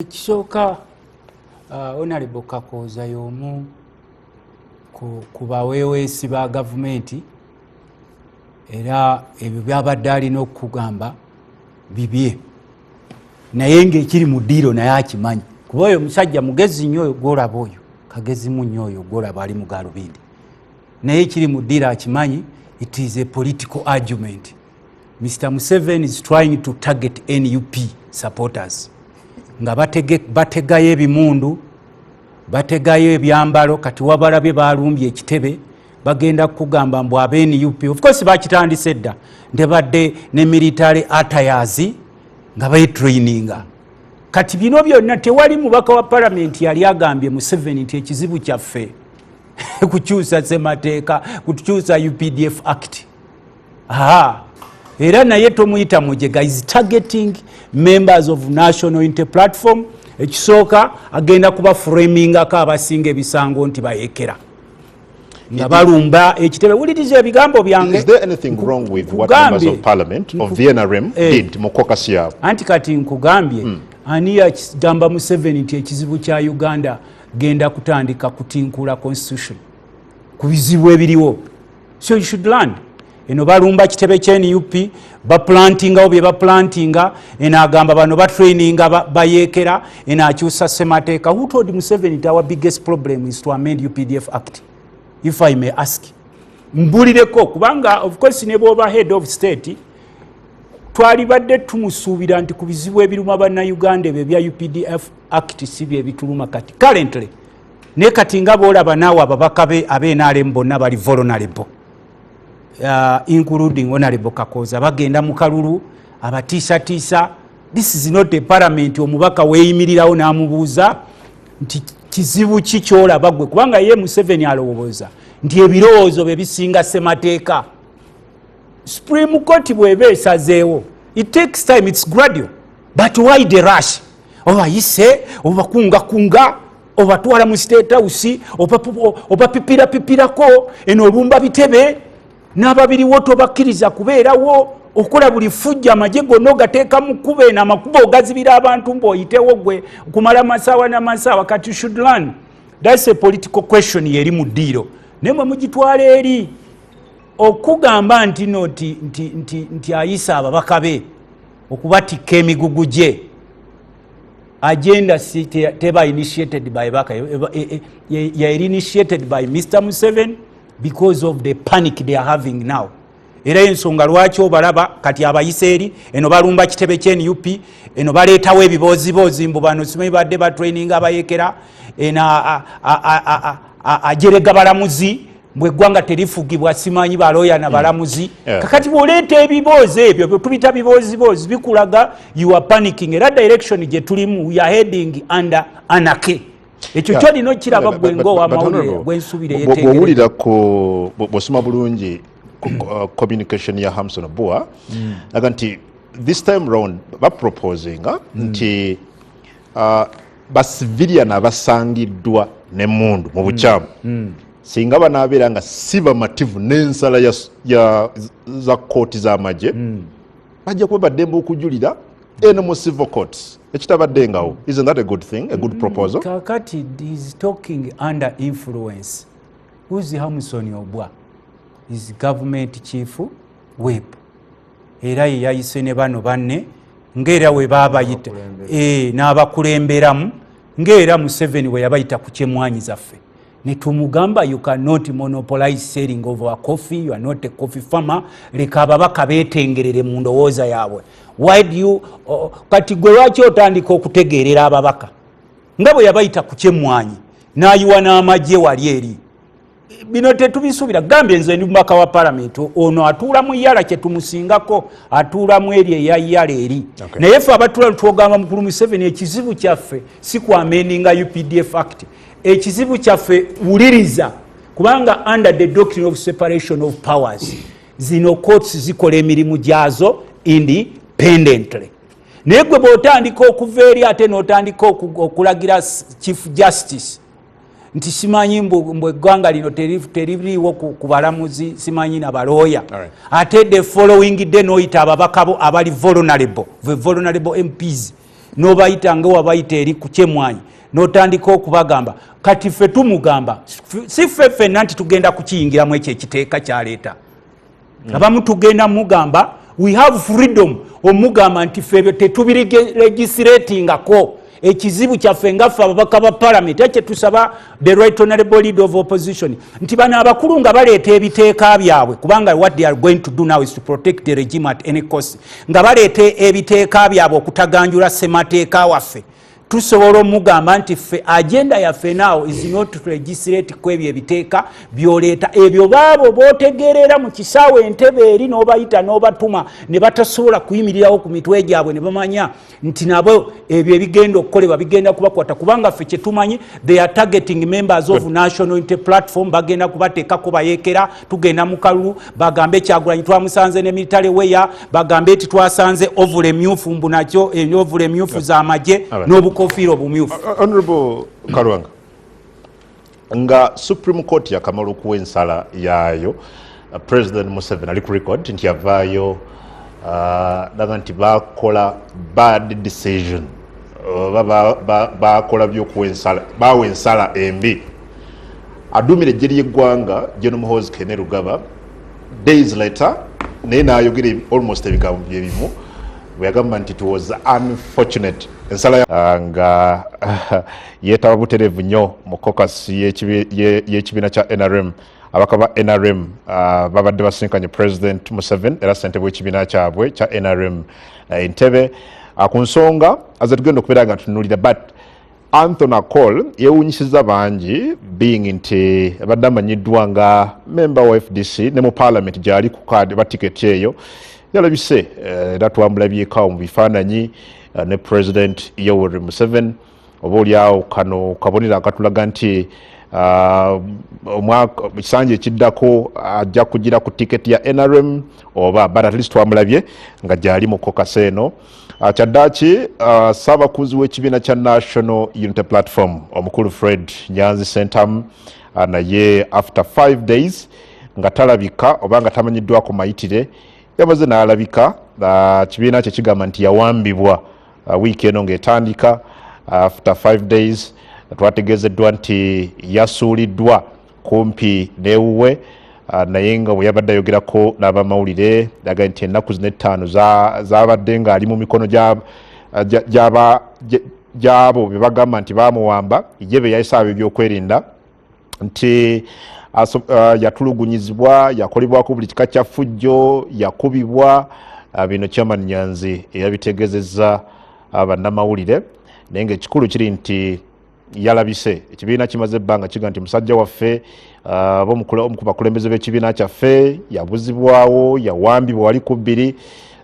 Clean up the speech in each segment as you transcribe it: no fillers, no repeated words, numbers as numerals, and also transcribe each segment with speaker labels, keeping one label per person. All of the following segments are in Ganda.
Speaker 1: Ekisooka Honorable Kakooza y'omu ku baweeweesi ba gavumenti era ebyo byabadde alina okugamba bibye naye ng'ekiri mu ddiiro naye akimanyi kuba oyo musajja mugezi nnyo oyo gwolaba oyo kagezimu nnyo oyo gwolaba ali mu gaalubindi naye ekiri mu ddiiro akimanyi. It is a political argument. Mr. Museveni is trying to target NUP supporters nga bategayo ebimundu bategayo ebyambalo kati wabalabye balumbye ekitebe bagenda kugamba mbu abe NUP of course bakitandise dda ndebadde ne military attires nga bayitraininga kati bino byonna tewali mubaka wa parliament yali agambye Museveni nti ekizibu kyaffe kukyusa semateeka kukyusa UPDF Act. Era naye tomuyita mujega is targeting members of National Unity Platform. Ekisooka agenda kuba framingako abasinga ebisango nti bayekera nga balumba ekitebe. Wuliriza ebigambo byange.
Speaker 2: Is there anything wrong with what members of parliament of the NRM did mu caucus yabo? Anti
Speaker 1: kati nkugambye ani yakigamba Museveni nti ekizibu kya Uganda genda kutandika kutinkula constitution ku bizibu ebiriwo. So you should learn. Eno balumba kitebe kya NUP baplantinga obye baplantinga ena agamba bano batraininga bayekera ena akyusa semateeka. Who told Museveni that our biggest problem is to amend UPDF Act? If I may ask. Mbulireko kubanga of course ne boba head of state twalibadde tumusuubira nti ku bizibu ebiruma banna Uganda bya UPDF Act si bye bituluma kati currently ne kati nga boolaba naawe ababaka be NRM bonna bali vulnerable. Including Honorable Kakooza bagenda mu kalulu abatiisa. This is not a parliament omubaka weeyimirirawo n'amubuuza nti kizibu ki kyolaba gwe kubanga ye Museveni alowooza nti ebirowoozo bye bisinga semateeka. Supreme Court bw'eba esazeewo it takes time, it's gradual, but why the rush? Obayise obakungakunga obatwala mu State House opapipirako eno olumba bitebe n'ababiri woto bakkiriza kubeerawo okola buli fujja amagye gonna ogateeka mu kkuba eno amakubo ogazibira abantu mboyitewo gwe kumala masaawa n'amasaawa. Kati you should learn that's a political question yeri mu ddiiro naye mwe mugitwala eri okugamba nti ayisa ababaka be okubatikka emigugu gye agenda teba initiated by baka ya initiated by Mr. Museveni because of the panic they are having now. Era ensonga lwaki obalaba kati abayiseeri eno balumba kitebe kya NUP eno baleetawo ebiboozibozi mbu bano simanyi badde batraining abayekera ena ajerega balamuzi mbweggwanga terifugibwa simanyi balooya na balamuzi. Kakati bw'oleeta ebiboozi ebyo bwe tubita biboozibozi bikulaga you are panicking. Era direction gye tulimu we are heading under anarchy. Ekyo kyolina okiraba gwe ng'owamawulire gw'ensubira eyetegereza. Bw'owulira
Speaker 2: bw'osoma bulungi communication ya Hamson Bua aga nti this time round baproposinga nti basivilian abasangiddwa n'emmundu mu bukyamu singa banaabeera nga si bamativu n'ensala za kooti z'amagye bajja kuba baddembe okujulira eno mu civil courts ekitabadde ngawo. Isn't that a good thing, a good proposal?
Speaker 1: Kakati is talking under influence. Who's Hamson Obwa? Is government chief whip. Era yayise ne bano banne ng'era we baabayita n'abakulemberamu ng'era Museveni we yabayita ku kyemwanyi zaffe ne tumugamba you cannot monopolize selling of a coffee, you are not a coffee farmer. Leka ababaka beetengerere mu ndowooza yaabwe. Why do you kati gwe lwaki otandika okutegeerera ababaka nga bwe yabayita ku kyemwanyi n'ayiwa n'amagye wali eri bino tetubisuubira. Gambye nze ndi mubaka wa parliament ono atuula mu yala kye tumusingako atuula mu eri eya yala eri naye ffe abatula twogamba mukulu Museveni ekizibu kyaffe si kwamendinga UPDF Act. Ekizibu kyaffe wuliriza kubanga under the doctrine of separation of powers zino courts zikola emirimu gyazo independently. Naye gwe bw'otandika okuva eri ate n'otandika okulagira chief justice nti simanyi mbu eggwanga lino teririiwo ku balamuzi simanyi na balooya ate the following day n'oyita ababaka bo abali vulnerable MPs n'obayita ngawabayita eri ku kyemwanyi n'otandika okubagamba kati ffe tumugamba si ffe ffenna nti tugenda kukiyingiramu ekyo ekiteeka kyaleeta abamu tugenda mugamba we have freedom omugamba nti ffe ebyo tetubiregistiratingako ekizibu kyaffe ngaffe ababaka ba parliament ekyo tusaba the right honorable leader of opposition nti bano abakulu nga baleeta ebiteeka byabwe kubanga what they are going to do now is to protect the regime at any cost nga baleeta ebiteeka byabwe okutaganjula ssemateeka waffe tusobola omugamba nti ffe agenda yaffe now is not to legislate ku ebyo ebiteeka byoleeta ebyo baabo bootegerera mu kisaawe entebe eri n'obayita n'obatuma ne batasobola kuyimirirawo ku mitwe gyabwe ne bamanya nti nabo ebyo ebigenda okukolebwa bigenda kubakwata kubanga ffe kyetumanyi they are targeting members of national unity platform bagenda kubateekako bayeekera tugenda mu kalulu bagambe Kyagulanyi twamusanze ne military weya bagambe eti twasanze ovule myufu mbu nakyo ovule myufu z'amagye n'obukoofiira obumyufu.
Speaker 2: Honorable Karwanga, nga Supreme Court yakamala okuwa ensala yaayo President Museveni ali ku record nti yavaayo daga nti bakola bad decision bakola byokuwa ensala bawa ensala embi adumire eggye ly'eggwanga General Muhoozi Kene Rugaba days later naye n'ayogera almost ebigambo byebimu bweyagamba nti it was unfortunate ensala nga yeetaba butereevu nnyo mu caucus y'ekibiina kya NRM abaka ba NRM babadde basinkanye President Museveni era ssentebe w'ekibiina kyabwe kya NRM Entebbe ku nsonga azetugenda okubeera nga tunuulira but Anthony Akol yewunyisiza bangi being nti abadde amanyiddwa nga member wa FDC ne mu parliament gyali ku kaadi ba tiketi eyo yalabise era twamulabyeko mu bifaananyi ne President Yoweri Museveni oba oliawo kano kabonera akatulaga nti omwaka ekisanja ekiddako ajja kugira ku tiketi ya NRM oba but at least twamulabye nga gyali mu caucus eno kyaddaaki ssaabakuzi w'ekibiina kya National Unity Platform omukulu Fred Nyanzi Sentamu naye after 5 days nga talabika oba nga tamanyiddwako mayitire yamaze n'alabika kibiina kye kigamba nti yawambibwa wiiki eno ng'etandika after 5 days twategeezeddwa nti yasuuliddwa kumpi n'ewuwe naye nga bwe yabadde ayogerako n'abamawulire aga nti ennaku zino 5 zabadde ng'ali mu mikono gy'abo be bagamba nti baamuwamba ye be yayisaabe ebyokwerinda nti yatulugunyizibwa yakolebwako buli kika kya ffujjo yakubibwa bino Chairman Nyanzi eyabitegeezezza bannamawulire naye ng'ekikulu kiri nti yalabise ekibiina kimaze ebbanga kiga nti musajja waffe omu ku bakulembeze b'ekibiina kyaffe yabuzibwawo yawambibwa wali ku bbiri.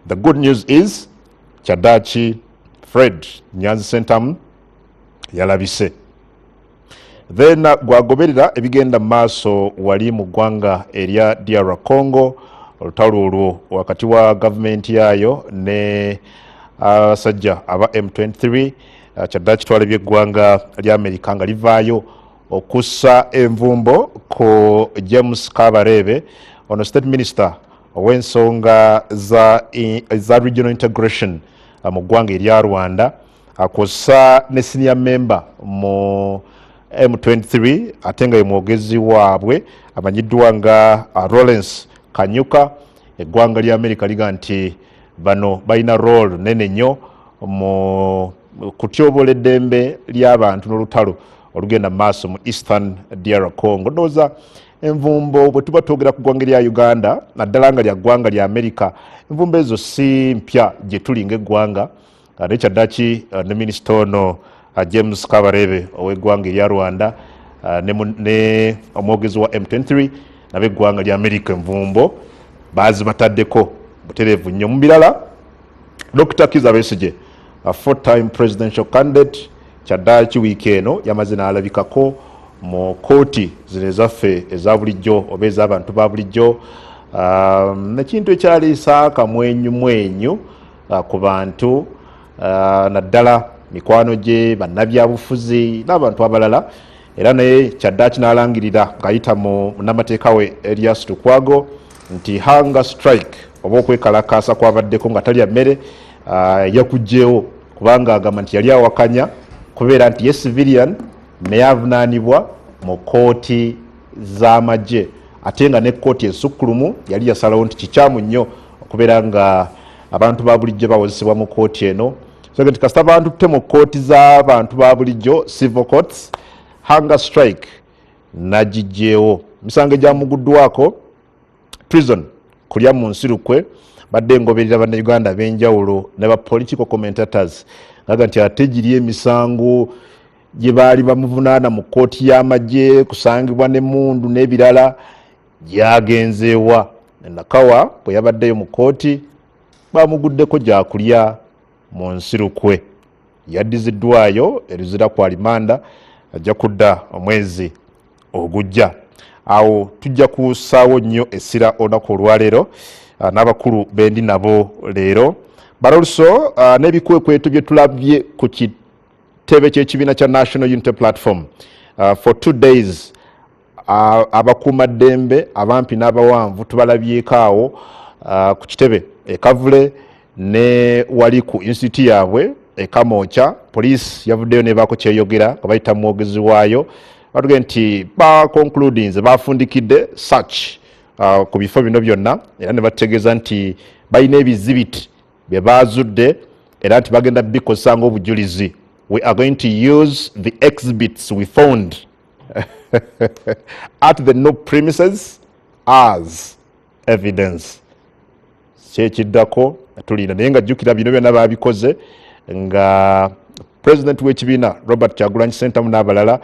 Speaker 2: The good news is kyaddaaki Fred Nyanzi Sentamu yalabise then gwagoberera ebigenda mu maaso wali mu ggwanga erya DR Congo olutalo olwo wakati wa gavumenti yaayo ne abasajja aba M23 kyaddaaki twalabye eggwanga lya Amerika nga livaayo okussa envumbo ku James Kabarebe ono state minister ow'ensonga za regional integration mu ggwanga erya Rwanda akosa ne senior member mu M23 ate nga ye mwogezi waabwe amanyiddwa nga Lawrence Kanyuka. Eggwanga lya Amerika liga nti bano balina role nene nnyo mu kutyobola eddembe ly'abantu n'olutalo olugenda mu maaso mu Eastern DR Congo. Ndowooza envumbo bwe tuba twogera ku ggwanga lya Uganda naddala nga lya ggwanga lya Amerika envumbo ezo si mpya gye tuli ng'eggwanga naye kyaddaaki ne minisita ono James Kabarebe ow'eggwanga erya Rwanda ne omwogezi wa M23 n'ab'eggwanga lya Amerika envumbo baazibataddeko butereevu nnyo. Mu birala Dr. Kizza Besigye a 4-time presidential candidate kyaddaaki wiiki eno yamaze n'alabikako mu kooti zino ezaffe eza bulijjo oba ez'abantu ba bulijjo nekintu ekyaliisa akamwenyumwenyu ku bantu naddala mikwano gye bannabyabufuzi n'abantu abalala era naye kyaddaaki n'alangirira ng'ayita mu munnamateeka we Erias Lukwago nti hunger strike oba okwekalakaasa kwabaddeko nga talya mmere yakugjeewo ku kubanga agamba nti yali awakanya kubeera nti ye civilian naye avunaanibwa mu kooti z'amagye ate nga ne kooti ensukkulumu yali yasalawo nti kikyamu nnyo okubeera nga abantu ba bulijjo bawozesebwa mu kooti eno so nti kasita abantu tutte mu kooti z'abantu ba bulijjo civil courts hunger strike nagijjeewo misango egyamuguddwako treason kulya mu nsirukwe badde ngoberera bannayuganda ab'enjawulo ne ba political commentators ngaga nti ate giri emisango gye baali bamuvunaana mu kooti y'amagye kusangibwa n'emmundu n'ebirala gyagenzeewa Nakawa bwe yabaddeyo mu kooti bamuguddeko gyakulya mu nsirukwe yaddiziddwayo eruzira kwa limanda ajja kudda omwezi ogujja awo tujja kusaawo nnyo essira olunaku olwaleero n'abakulu bendi nabo leero baloluso n'ebikwekweto bye tulabye ku kitebe ky'ekibiina kya National Unity Platform for 2 days abakuumaddembe abampi n'abawanvu tubalabyeko awo ku kitebe ekavule ne wali ku institute yaabwe ekamooca poliisi yavuddeyo nebaako kyeyogera nga bayita mwogezi waayo batuge nti baconcludinze bafundikidde search ku bifo bino byonna era ne bategeeza nti balina ebizibiti bye baazudde era nti bagenda bikozesa ng'obujulizi. We are going to use the exhibits we found at the no premises as evidence. Kyekiddako tulinda naye nga jjukira bino byonna babikoze nga president w'ekibiina Robert Kyagulanyi Ssentamu n'abalala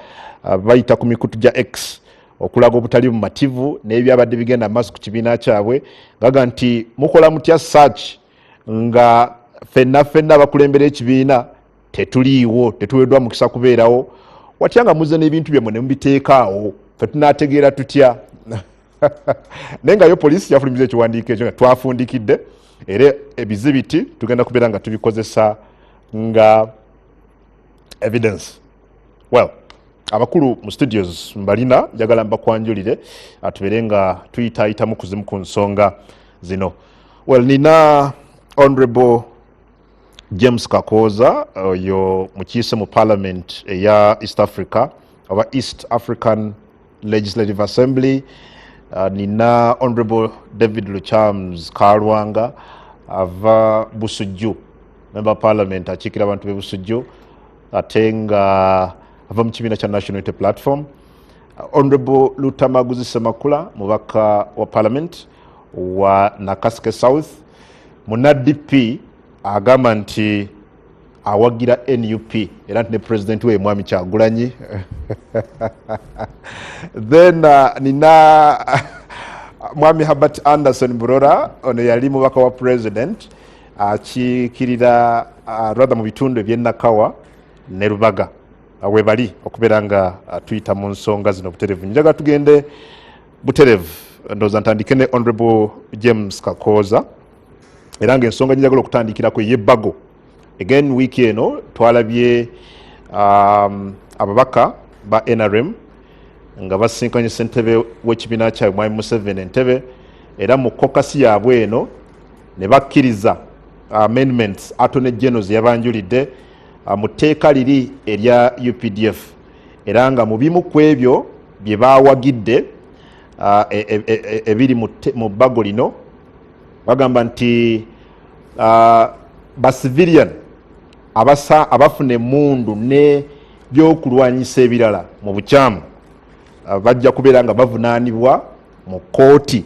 Speaker 2: bayita ku mikutu gya X okulaga obutali bumativu n'ebyabadde bigenda maaso ku kibiina kyabwe ngaga nti mukola mutya search nga fenna abakulembera ekibiina tetuliiwo tetuweddwa mukisa kubeerawo watya nga muze n'ebintu byemmwe ne mubiteekaawo fe tunaategeera tutya naye nga yo poliisi yafulumiza ekiwandiiko ekyo nga twafundikidde era ebizibiti tugenda kubeera nga tubikozesa nga evidence. Well, abakulu mu studios mbalina njagala mbakwanjulire atubeere nga tuyitaayitamu kuzimu ku nsonga zino. Well, nina Honorable James Kakooza oyo mukiise mu parliament eya East Africa oba East African Legislative Assembly. Nina Honorable David Luchams Kalwanga ava Busujju member parliament akiikira abantu be Busujju ate nga ava mu kibiina kya National Unity Platform. Honorable Lutamaguzi Semakula mubaka wa parliament wa Nakaseke South muna DP agamba nti awagira NUP era nti ne president we Mwami Kyagulanyi then nina Mwami Herbert Anderson Burora ono yali mubaka wa president akiikirira rather mu bitundu eby'Nakawa ne Rubaga we bali okubeera nga tuyita mu nsonga zino buterevu. Njaga tugende buterevu ndowooza ntandike ne Honorable James Kakooza era ng'ensonga njagala okutandikirako y'ebbago. Again wiiki eno twalabye ababaka ba NRM nga basinkanye ssentebe w'ekibiina kyabwe Mwami Museveni Entebbe era mu kokasi yaabwe eno ne bakkiriza amendments Attorney General ze yabanjulidde mu tteeka liri erya UPDF era nga mu bimu ku ebyo bye baawagidde ebiri mu bbago lino bagamba nti basivilian abafuna emmundu ne byokulwanyisa ebirala mu bukyamu bajja kubeera nga bavunaanibwa mu kooti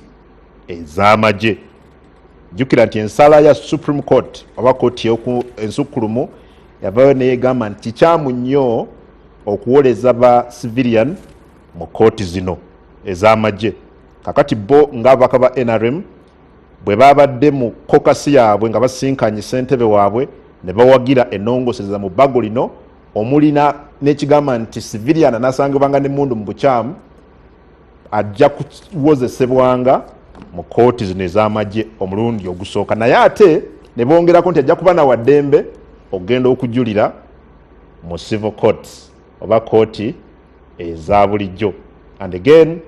Speaker 2: ez'amagye. Jjukira nti ensala ya Supreme Court oba kooti ensukkulumu yavayo neegamba nti kikyamu nnyo okuwoleza ba civilian mu kooti zino ez'amagye. Kakati bo ng'ababaka ba NRM bwe babadde mu kokasi yaabwe nga basinkanye ssentebe waabwe ne bawagira ennongosereza mu bbago lino omulina n'ekigamba nti civilian anaasangibwanga n'emmundu mu bukyamu ajja kuwozesebwanga mu kooti zino ez'amagye omulundi ogusooka naye ate ne bongerako nti ajja kuba nawa ddembe okugenda okujulira mu civil courts oba kooti eza bulijjo. And again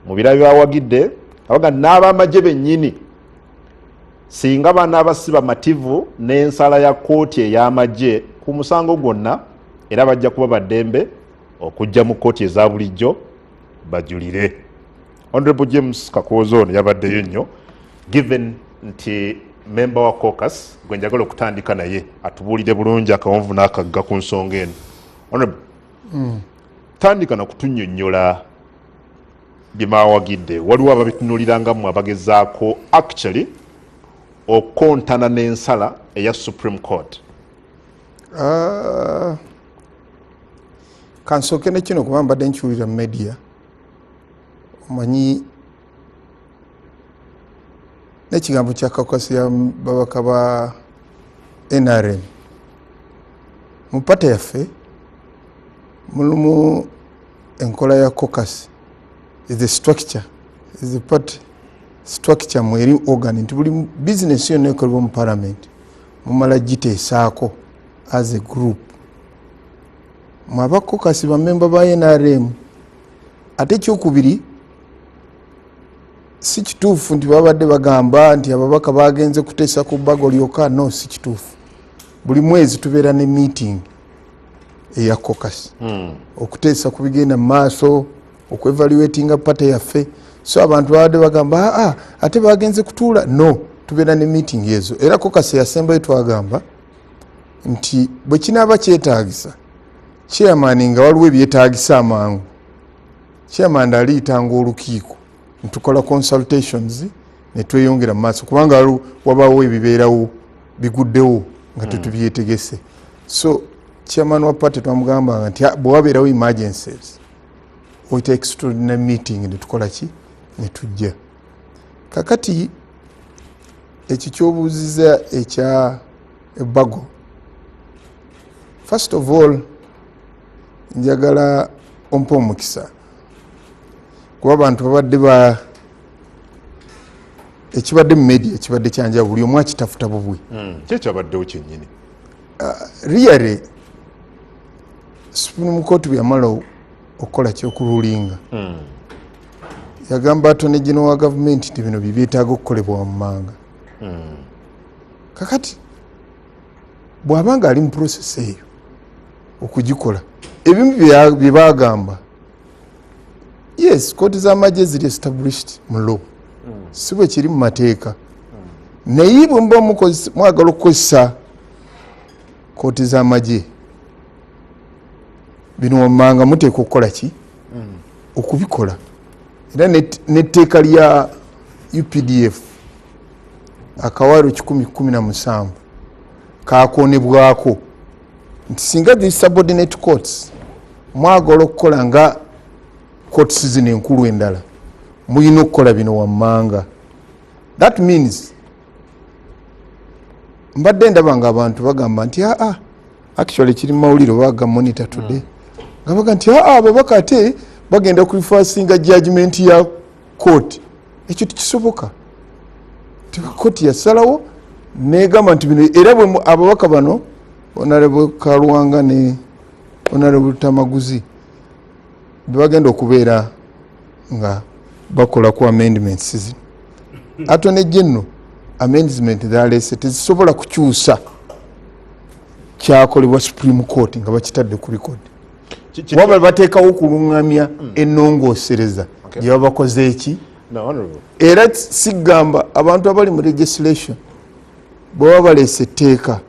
Speaker 2: mu birabo byawagidde abaga n'abamagye bennyini singa baana abasiba mativu n'ensala ya kkooti ey'amagye ku musango gwonna era bajja kuba baddembe okujja mu kkooti eza bulijjo bajulire. Honorable James Kakooza ono yabaddeyo nnyo given nti member wa caucus gwe njagala okutandika naye atubuulire bulungi akawonvu n'akagga ku nsonga eno. Honorable, tandika na kutunnyonnyola bye mwawagidde. Waliwo ababitunulira nga mmwe abagezaako actually okontana n'ensala eya Supreme Court.
Speaker 3: Kansooke ne kino kuba mbadde nkiwulira mu media omanyi n'ekigambo kya caucus ya babaka ba NRM mu pata yaffe mulimu enkola ya caucus is a structure, is a party structure mweri organ nti buli business yonna ekolebwa mu parliament mumala giteesaako as a group. Mwaba caucus bamemba ba NRM ate ekyokubiri si kituufu nti babadde bagamba nti ababaka bagenze kuteesa ku bbago lyokka. No, si kituufu. Buli mwezi tubeera ne meeting eya caucus okuteesa ku bigenda mu maaso okwevaluatinga pata yaffe. So abantu babadde bagamba ate bagenze kutuula. No, tubeera ne meeting ezo. Era caucus yasembayo twagamba nti bwe kinaaba kyetaagisa chairman nga waliwo ebyetaagisa amangu, chairman aliyitanga olukiiko ntukola consultations ne tweyongera mu maaso kubanga wabaawo ebibeerawo biguddewo nga tetubyetegese. So chairman wa party twamugambanga nti bwe wabeerawo emergencies oyita extraordinary meeting ne tukola ki ne tujja. Kakati ekyo kyobuuziza ekya ebbago, first of all njagala ompa omukisa kuba abantu babadde ekibadde mu media ekibadde kyanja buli omu akitafuta bubwe.
Speaker 2: Kyekabaddewo kyennyini.
Speaker 3: Really Supreme Court bwe yamala okukola ky'okululinga yagamba Attorney General wa Government nti bino byetaaga okukolebwa mu manga. Kakati bw'abanga ali mu process eyo okugikola ebimu bye bagamba, yes, kooti z'amagye ziri established mu law, si bwe kiri mu mateeka. Naye bwe muba mwagala okukozesa kooti z'amagye bino wammanga muteeka okukola ki? Okubikola. Era n'etteeka lya UPDF akawaalo 1017 kakonebwako nti singa zi subordinate courts mwagala okukola nga courts zino enkulu endala muyina okukola bino wammanga. That means mbadde ndaba nga abantu bagamba nti actually kiri mu mawulire baga monitor today nga baga nti ababaka ate bagenda kulifasinga judgment ya court. Ekyo tikisoboka. Kooti yasalawo negamba nti bino era bwe ababaka bano Honorable Kaluwanga ne Honorable Tamaguzi bagenda okubeera nga bakola ku amendments zino. Attorney General amendment zalese tezisobola kukyusa kyakolebwa Supreme Court nga bakitadde ku record. Wabula bateekawo okulungamya ennongoosereza gye babakoze eki. Era sigamba abantu abali mu legislation bwe baba baleese etteeka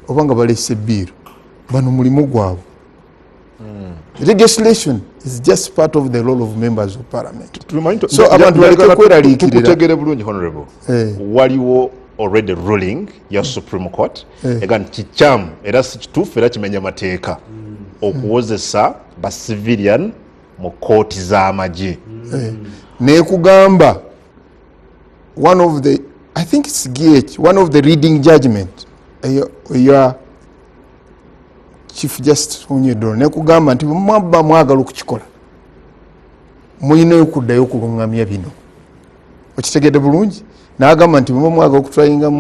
Speaker 3: oba nga baleese biiru bano mulimu gwabwe. Legislation is just part of the role of members of parliament. So abantu baleke kweraliikirira.
Speaker 2: Tukutegere bulungi Honorable. Waliwo already ruling ya Supreme Court ega nti kikyamu era si kituufu era kimenya mateeka okuwozesa ba civilian mu kooti z'amagye.
Speaker 3: Nekugamba one of the, I think it's GH, one of the reading judgment your Chief Justice Onyedoro nekugamba nti mwaba mwagala okukikola muyina okuddayo okulungamya bino. Okitegedde bulungi? N'agamba nti mwagala okutwayinga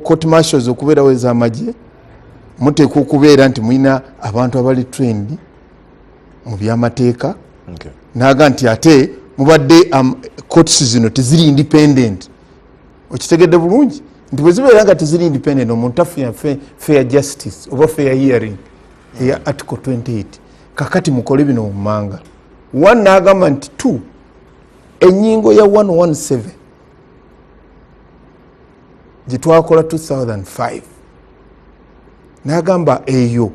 Speaker 3: court martials okubeerawo ez'amagye muteeka okubeera nti muyina abantu abali trained mu byamateeka. N'agamba nti ate mubadde courts zino teziri independent. Okitegedde bulungi? nti bwe zibeera nga teziri independent omuntu afuna fair justice oba fair hearing eya article 28 kakati mukole bino mumanga. One n'agamba nti 2 ennyingo ya 117 gye twakola 2005 n'agamba eyo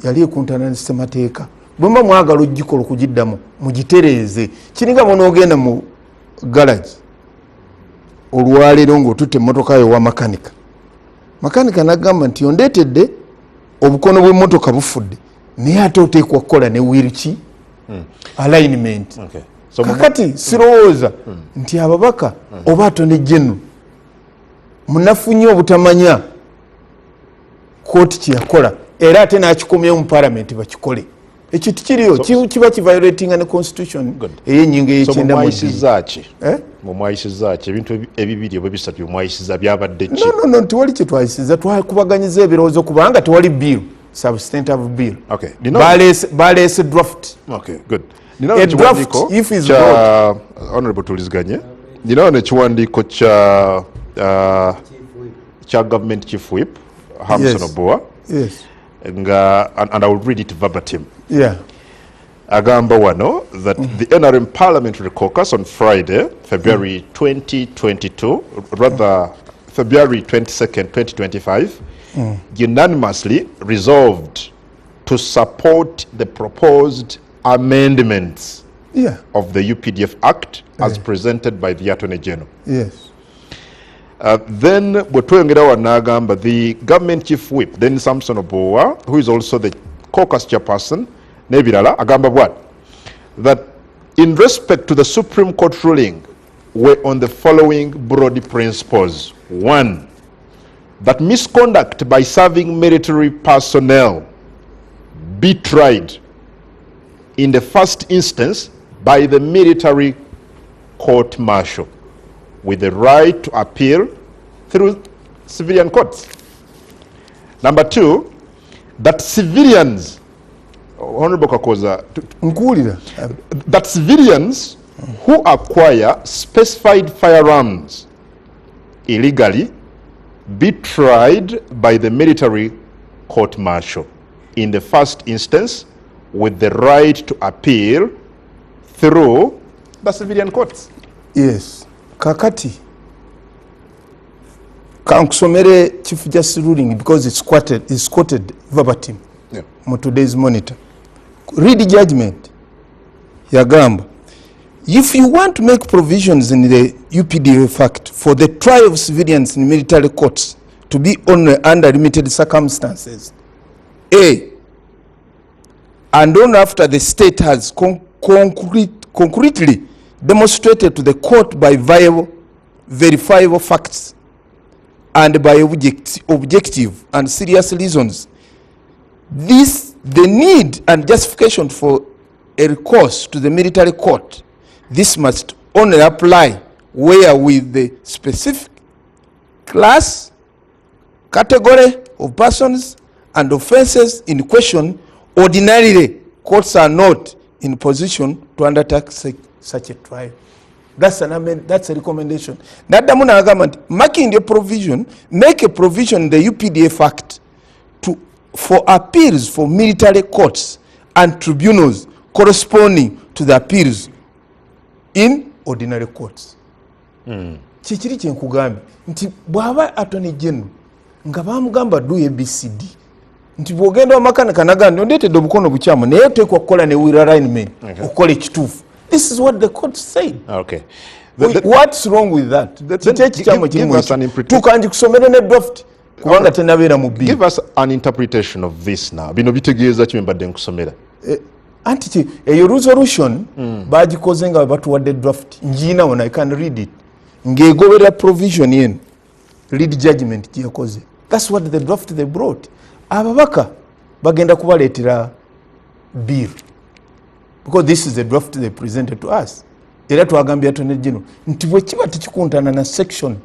Speaker 3: yali ekuntana ne ssemateeka bwemba mwagala ogikola okugiddamu mugitereeze kiringa munoogenda mu garage olwaleero ng'otutte emmotoka yo wa makanika n'agamba nti ondeetedde obukono bw'emmotoka bufudde naye ate oteekwa kukola ne wiiriki alignment. Kakati sirowooza nti ababaka oba atone general munafunye obutamanya kooti kyeyakola era ate n'akikomyewo mu parliament bakikole ekyo tikiriyo kiba kiviolatinga ne constitution ey'ennyingo ey'ekyenda
Speaker 2: mumwayisizaaki ebintu ebibiri oba bisatu byomwayisiza byabadde ki?
Speaker 3: No, tewali kye twayisiza twakubaganyiza ebirowoozo kubanga tewali bill substantive bill baleese draft.
Speaker 2: Honorable tuliziganye ninawo nekiwandiiko kya government chief whip Hamson Oboa nga and I will read it verbatim. Agamba wano that the NRM Parliamentary Caucus on Friday, February 2022, rather February 22nd, 2025, unanimously resolved to support the proposed amendments of the UPDF Act as presented by the Attorney General. Then the government chief whip, then Samson Oboa, who is also the caucus chairperson, Nebirala, agamba what? That in respect to the Supreme Court ruling were on the following broad principles. 1, that misconduct by serving military personnel be tried in the first instance by the military court martial with the right to appeal through civilian courts. Number 2, that civilians, Honorable Kakoza, that civilians who acquire specified firearms illegally be tried by the military court martial in the first instance with the right to appeal through the civilian courts.
Speaker 3: Kakati kankusomere Chief Justice ruling because it's quoted verbatim mu today's Monitor. Read the judgment. Yagamba, if you want to make provisions in the UPDF Act for the trial of civilians in military courts to be only under limited circumstances, A, and only after the state has concretely demonstrated to the court by verifiable facts and by objective and serious reasons the need and justification for a recourse to the military court, this must only apply where with the specific class, category of persons and offences in question, ordinarily courts are not in position to undertake such a trial. That's a recommendation. Nadamuna government making a provision, make a provision in the UPDF Act for appeals for military courts and tribunals corresponding to the appeals in ordinary courts. Kikiri kyenkugambye nti bwaba Attorney General nga bamugamba do ABCD nti bwogenda wamakanika nagandi ondeetedde obukono bukyamu naye oteekwa kukola ne will alignment okukola ekituufu. This is what the court said. What's wrong with that? Tukanjikusomere ne draft kubanga tenabeera mu bill.
Speaker 2: Give us an interpretation of this now. Bino bitegeeza ki mbadde nkusomera.
Speaker 3: Anti eyo resolution bagikoze nga batuwadde draft. Njiina wona I can read it. Ngegobera provision yen. Read judgment gyeyakoze. That's what the draft they brought. Ababaka bagenda kubaleetera bill. Because this is the draft they presented to us. Era twagambye Attorney General nti bwe kiba tekikuntana na section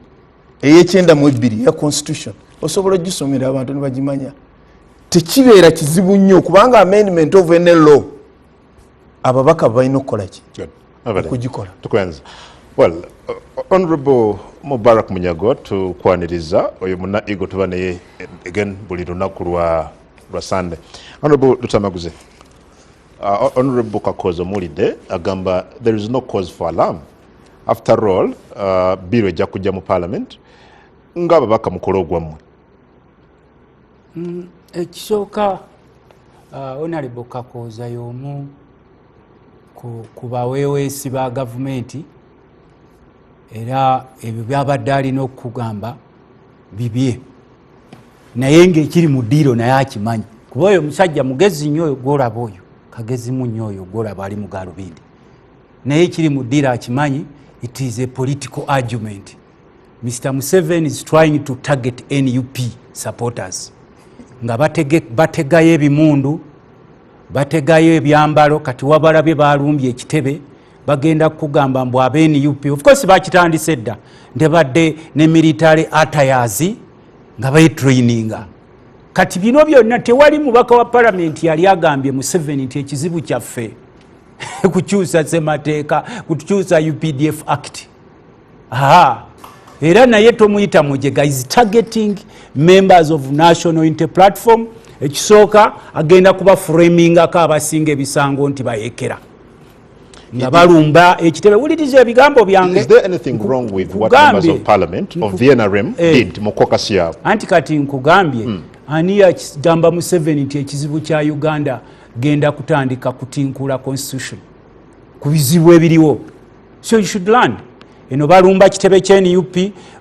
Speaker 3: ey'ekyenda mu ebbiri ya constitution osobola gisomera abantu ne bagimanya. Tekibeera kizibu nnyo kubanga amendment of any law ababaka balina okukola ki? Okugikola.
Speaker 2: Tukwenza. Well, Honorable Mubarak Munyago tukwaniriza oyo muna ego tuba naye again buli lunaku lwa Sunday. Honorable Lutamaguze, Honorable Kakozo mulide agamba there is no cause for alarm. After all, bill ejja kujja mu parliament ng'ababaka mukolo gwammwe.
Speaker 1: Ekisooka Honorable Kakoza y'omu ku baweeweesi ba gavumenti era ebyo byabadde alina okugamba bibye naye ng'ekiri mu ddiiro naye akimanyi kuba oyo omusajja mugezi nnyo oyo gwolaba oyo kagezimu nnyo oyo gwolaba ali mu gaalubindi naye ekiri mu ddiiro akimanyi. It is a political argument. Mr. Museveni is trying to target NUP supporters nga bategayo ebimundu bategayo ebyambalo kati wabalabye balumbye ekitebe bagenda kugamba mbu abe NUP of course bakitandise dda ndebadde ne military attires nga bayitraininga kati bino byonna tewali mubaka wa parliament yali agambye Museveni nti ekizibu kyaffe kukyusa semateeka kukyusa UPDF Act. Era naye tomuyita mujega is targeting members of National Unity Platform. Ekisooka agenda kuba framingako abasinga ebisango nti bayekera nga balumba ekitebe. Wuliriza ebigambo byange.
Speaker 2: Is there anything wrong with what members of parliament of VNRM did mu caucus yabo? Anti
Speaker 1: kati nkugambye ani yakigamba Museveni nti ekizibu kya Uganda genda kutandika kutinkula constitution ku bizibu ebiriwo. So you should learn. Eno balumba kitebe kya NUP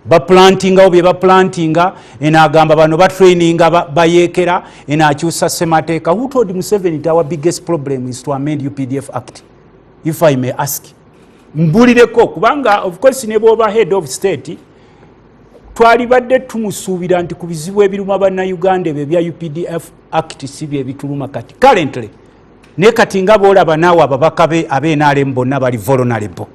Speaker 1: baplantinga obye baplantinga ena agamba bano batraininga bayekera ena akyusa semateeka. Who told Museveni that our biggest problem is to amend UPDF Act? If I may ask. Mbulireko kubanga of course ne bwoba head of state twalibadde tumusuubira nti ku bizibu ebiruma bannayuganda ebyo bya UPDF Act si bye bituluma kati currently ne kati nga boolaba naawe ababaka be ab'NRM bonna bali vulnerable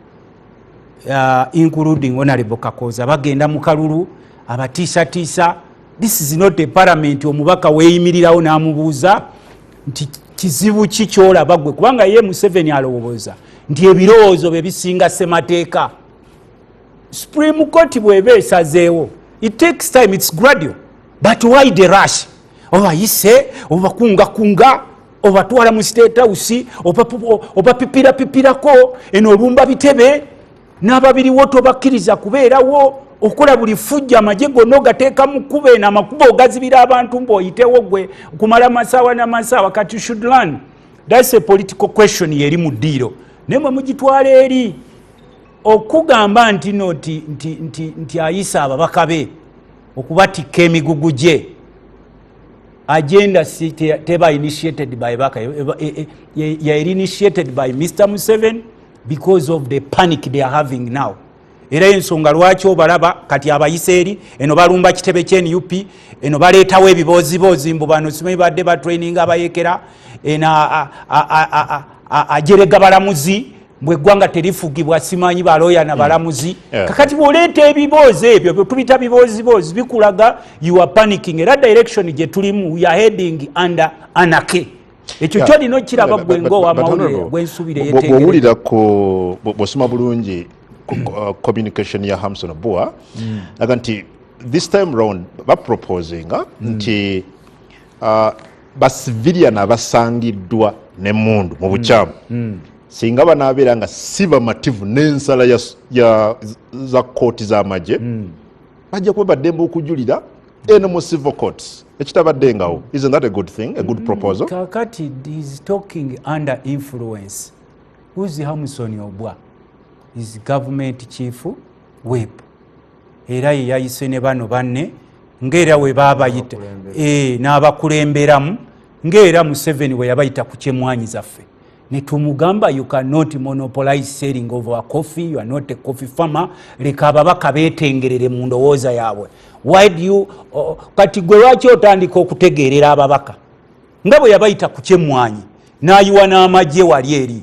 Speaker 1: including Honorable Kakoza bagenda mu kalulu abatiisatiisa. This is not a parliament omubaka weeyimirirawo n'amubuuza nti kizibu ki kyolaba gwe kubanga ye Museveni alowooza nti ebirowoozo bye bisinga ssemateeka. Supreme Court bw'eba esazeewo it takes time, it's gradual, but why the rush? Obayise obakungakunga obatwala mu state house obapipirapipirako eno olumba bitebe n'ababiriwo tobakkiriza kubeerawo okola buli fujja amagye gonna ogateeka mu kkuba eno amakubo ogazibira abantu mboyitewo gwe kumala masaawa n'amasaawa. Kati you should learn that's a political question yeri mu ddiiro naye mwe mugitwala eri okugamba nti no nti ayisa ababaka be okubatikka emigugu gye. Agenda teba initiated by baka ya initiated by Mr. Museveni because of the panic they are having now. Era ensonga lwaki obalaba kati abayiseri eno balumba kitebe kya NUP eno baleetawo ebibozibozi mbu bano simanyi badde batraining abayekera ena ajerega balamuzi mbweggwanga terifugibwa simanyi baloya na balamuzi. Kakati bwoleeta ebibozi ebyo tubita bibozibozi bikulaga you are panicking. Era direction gye tulimu we are heading under anarchy. Ekyo kyolina okiraba gwe ng'owamawulire gwensubire yetegereza. Bw'owulira bw'osoma bulungi communication ya Hamson Abua aga nti this time round baproposinga nti basivilian abasangiddwa n'emmundu mu bukyamu singa banaabeera nga si bamativu n'ensala za kooti z'amagye bajja kuba baddembe okujulira eno mu civil courts ekitabaddengawo. Isn't that a good thing, a good proposal? Kakati is talking under influence. Who's Hamson Obwa? Is government chief whip. Era yayise ne bano banne ng'era we baabayita n'abakulemberamu ng'era Museveni we yabayita ku kyemwanyi zaffe. Ne tumugamba you cannot monopolize selling of a coffee, you are not a coffee farmer. Leka ababaka beetengerere mu ndowooza yaabwe. Why do you kati gwe lwaki otandika okutegeerera ababaka nga bwe yabayita ku kyemwanyi n'ayiwa n'amagye wali eri?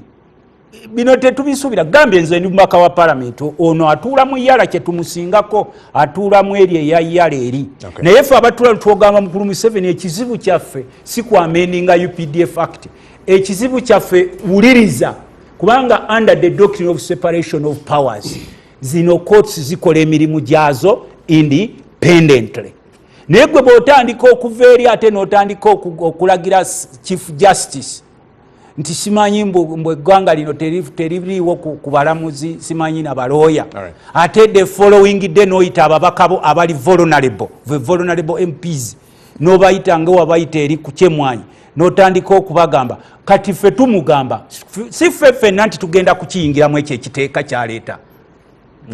Speaker 1: Bino tetubisuubira. Gambye nze ndi mubaka wa parliament ono atuula mu yala kye tumusingako atuula mu eri eya yala eri. Naye ffe abatula twogamba mukulu Museveni ekizibu kyaffe si kwamendinga UPDF Act. Ekizibu kyaffe wuliriza kubanga under the doctrine of separation of powers zino courts zikola emirimu gyazo independently. Naye gwe bw'otandika okuva eri ate n'otandika okulagira chief justice nti simanyi mbu eggwanga lino teririiwo ku balamuzi simanyi nabalooya ate the following day n'oyita ababaka bo abali vulnerable MPs n'obayita nga wabayita eri ku kyemwanyi n'otandika okubagamba kati ffe tumugamba si ffenna nti tugenda kukiyingiramu ekyo ekiteeka kyaleeta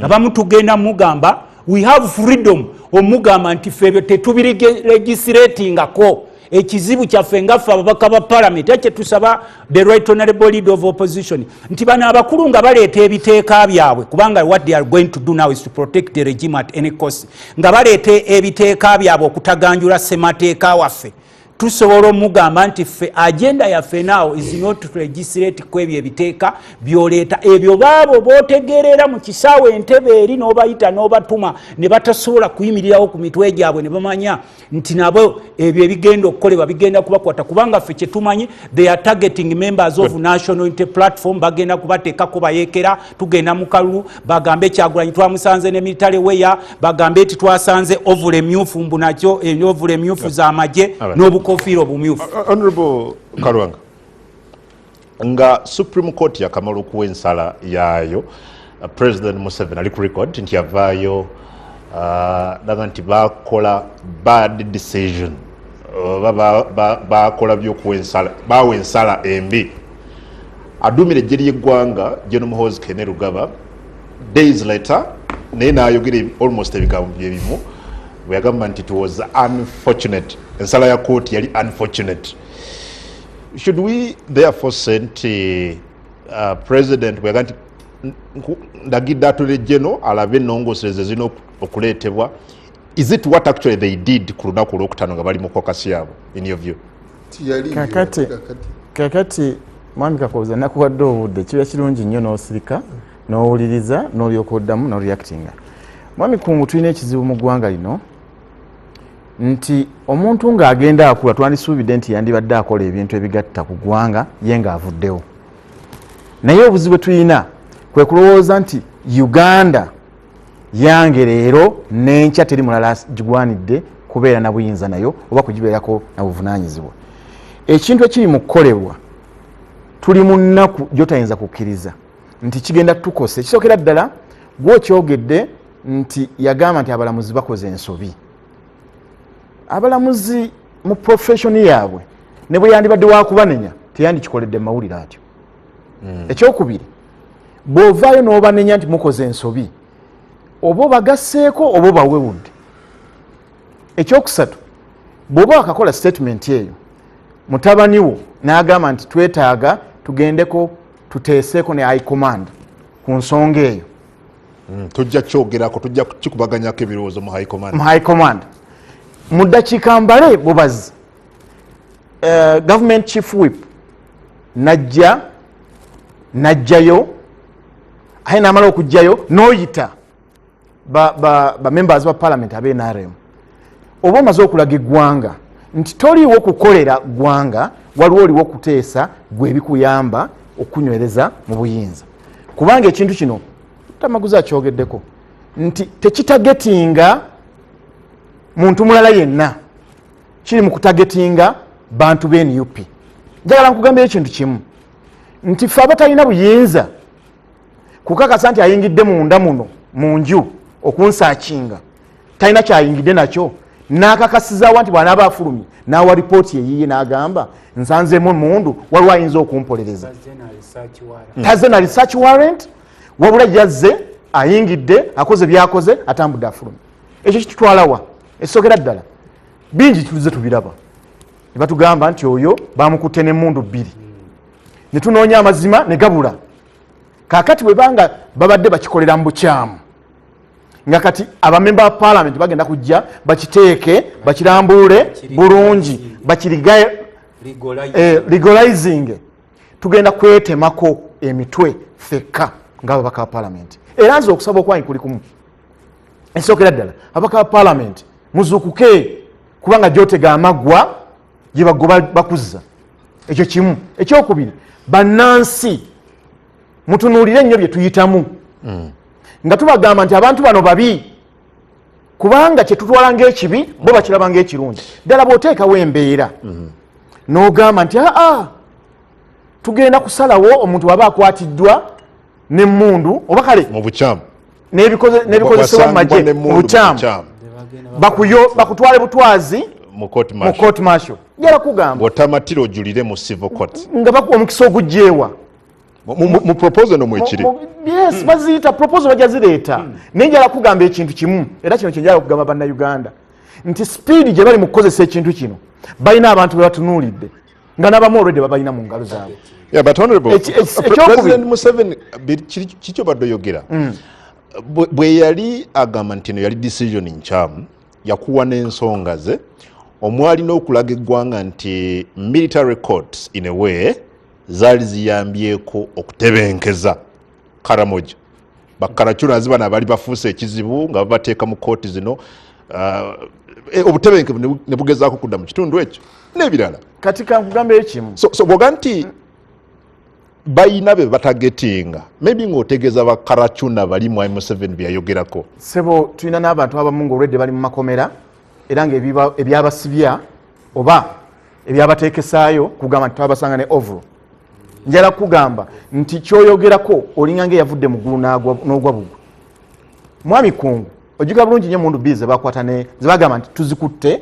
Speaker 1: abamu tugenda mugamba we have freedom omugamba nti ffe tetubiregisiratingako ekizibu kyaffe ngaffe ababaka ba parliament ekyo tusaba the right honorable leader of opposition nti bano abakulu nga baleeta ebiteeka byabwe kubanga what they are going to do now is to protect the regime at any cost nga baleeta ebiteeka byabwe okutaganjula ssemateeka waffe tusobola omugamba nti ffe agenda yaffe now is not to legislate ku ebyo ebiteeka byoleeta ebyo baabo bootegeerera mu kisaawe entebe eri n'obayita n'obatuma ne batasobola kuyimirirawo ku mitwe gyabwe ne bamanya nti nabo ebyo ebigenda okukolebwa bigenda kubakwata kubanga ffe kyetumanyi they are targeting members of national unity platform bagenda kubateekako bayeekera tugenda mu kalulu bagambe ekyagulanyi twamusanze ne military weya bagambe eti twasanze ovule emyufu mbu nakyo ovule emyufu z'amagye n'obukoofiira obumyufu.
Speaker 2: Honorable Karwanga, nga Supreme Court yakamala okuwa ensala yaayo President Museveni ali ku record nti yavaayo daga nti bakola bad decision bakola byokuwa ensala bawa ensala embi adumire ejje ly'eggwanga General Muhoozi Kainerugaba days later naye n'ayogera almost ebigambo byebimu bwe yagamba nti it was unfortunate ensala ya court yali unfortunate. Should we therefore send President bwe yagamba nti ndagidde atole General alabe ennongosereza zino okuleetebwa? Is it what actually they did ku lunaku olwokutaano nga bali mu kokasi yaabwe in your view?
Speaker 4: Kakati mwami Kakooza nakuwadde obudde kiba kirungi nnyo n'osirika n'owuliriza n'olyoka oddamu n'oreactinga. Mwami Kungu tulina ekizibu mu ggwanga lino nti omuntu ng'agenda akula twandisuubidde nti yandibadde akola ebintu ebigatta ku ggwanga ye ng'avuddewo. Naye obuzibu tulina kwe kulowooza nti Uganda yange leero n'enkya teri mulala gigwanidde kubeera na buyinza nayo oba kugibeerako na buvunaanyizibwa. Ekintu ekiri mu kukolebwa tuli mu nnaku gy'otayinza kukkiriza nti kigenda tukosa. Ekisookera ddala gw'okyogedde nti yagamba nti abalamuzi bakoze ensobi. Abalamuzi mu professioni yaabwe ne bwe yandibadde wakubanenya teyandikikoledde mu mawulire atyo. Ekyokubiri bw'ovaayo n'obanenya nti mukoze ensobi oba obagasseeko oba obawewudde. Ekyokusatu bw'oba wakakola statement eyo mutabani wo n'agamba nti twetaaga tugendeko tuteeseeko ne high command ku nsonga eyo.
Speaker 2: Tujja kyogerako tujja kikubaganyako ebirowoozo mu high command.
Speaker 4: Mu high command mu ddakiika mbale bubazi government chief whip najjayo aye n'amala okujjayo n'oyita ba members ba parliament abe NRM oba omaze okulaga eggwanga nti toliiwo okukolera ggwanga waliwo oliwo okuteesa gwe ebikuyamba okunywereza mu buyinza. Kubanga ekintu kino Tamaguzi akyogeddeko nti tekitagetinga muntu mulala yenna kiri mu kutagetinga bantu b'NUP. Njagala nkugambira ekintu kimu nti ffe abatalina buyinza kukakasa nti ayingidde munda muno mu nju okunsaakinga talina kyayingidde nakyo n'akakasizaawo nti bw'anaaba afulumye n'awa ripooti eyiye n'agamba nsanzeemu mundu waliwo ayinza okumpolereza. Taze na research warrant wabula yazze ayingidde akoze byakoze atambudde afulumye. Ekyo kitutwalawa esokera ddala bingi tulize tubiraba ne batugamba nti oyo bamukutte n'emmundu bbiri ne tunoonya amazima ne gabula. Kaakati bwe banga babadde bakikolera mu bukyamu nga kati abamemba ba parliament bagenda kujja bakiteeke bakirambuule bulungi legalizing tugenda kwetemako emitwe fekka ng'ababaka ba parliament. Era nze okusaba okwanyi kuli kumu ensookera ddala ababaka ba parliament muzuukuke kubanga gyotega amaggwa gye bagoba bakuzza. Ekyo kimu. Ekyokubiri bannansi mutunuulire nnyo bye tuyitamu. nga tubagamba nti abantu bano babi kubanga kyetutwala ng'ekibi bo bakiraba ng'ekirungi. Ddala bw'oteekawo embeera n'ogamba nti tugenda kusalawo omuntu waba akwatiddwa n'emmundu oba kale
Speaker 2: mu bukyamu
Speaker 4: n'ebikozesebwa mu magye mu bukyamu bakutwale butwazi
Speaker 2: mu court
Speaker 4: martial. Njala kugamba
Speaker 2: otamatira ojulire mu civil court
Speaker 4: nga bakuwa omukisa ogugjeewa
Speaker 2: mu proposal no mwekiri.
Speaker 4: Yes, baziyita proposal bajja zireeta. Naye njala kugamba ekintu kimu era kino kye njala kugamba bannayuganda nti speed gye bali mu kukozesa ekintu kino balina abantu be batunuulidde nga n'abamu already babalina mu ngalo zaabwe.
Speaker 2: Yeah, but honorable President Museveni kikyo badde oyogera bwe yali agamba nti eno yali decision nkyamu yakuwa n'ensonga ze omwali n'okulaga eggwanga nti military courts in a way zaali ziyambyeko okutebenkeza Karamoja bakaracyura zibana abali bafuuse ekizibu nga babateeka mu kooti zino obutebenkevu ne bugezaako kudda mu kitundu ekyo n'ebirala.
Speaker 4: Kati kankugamba ekimu
Speaker 2: so bwoga nti bayina be batagetinga maybe ng'otegeeza bakaracyuna bali mu M7 byayogerako.
Speaker 4: Sebo tulina n'abantu abamu ng'olwedde bali mu makomera era ng'ebyabasibya oba ebyabateekesaayo kugamba nti twabasanga ne oval. Njala kugamba nti kyoyogerako olinga ng'eyavudde mu ggulu n'ogwa bugwa. Mwami Kungu ojjuka bulungi nnyo mundu bize bakwata ne zebagamba nti tuzikutte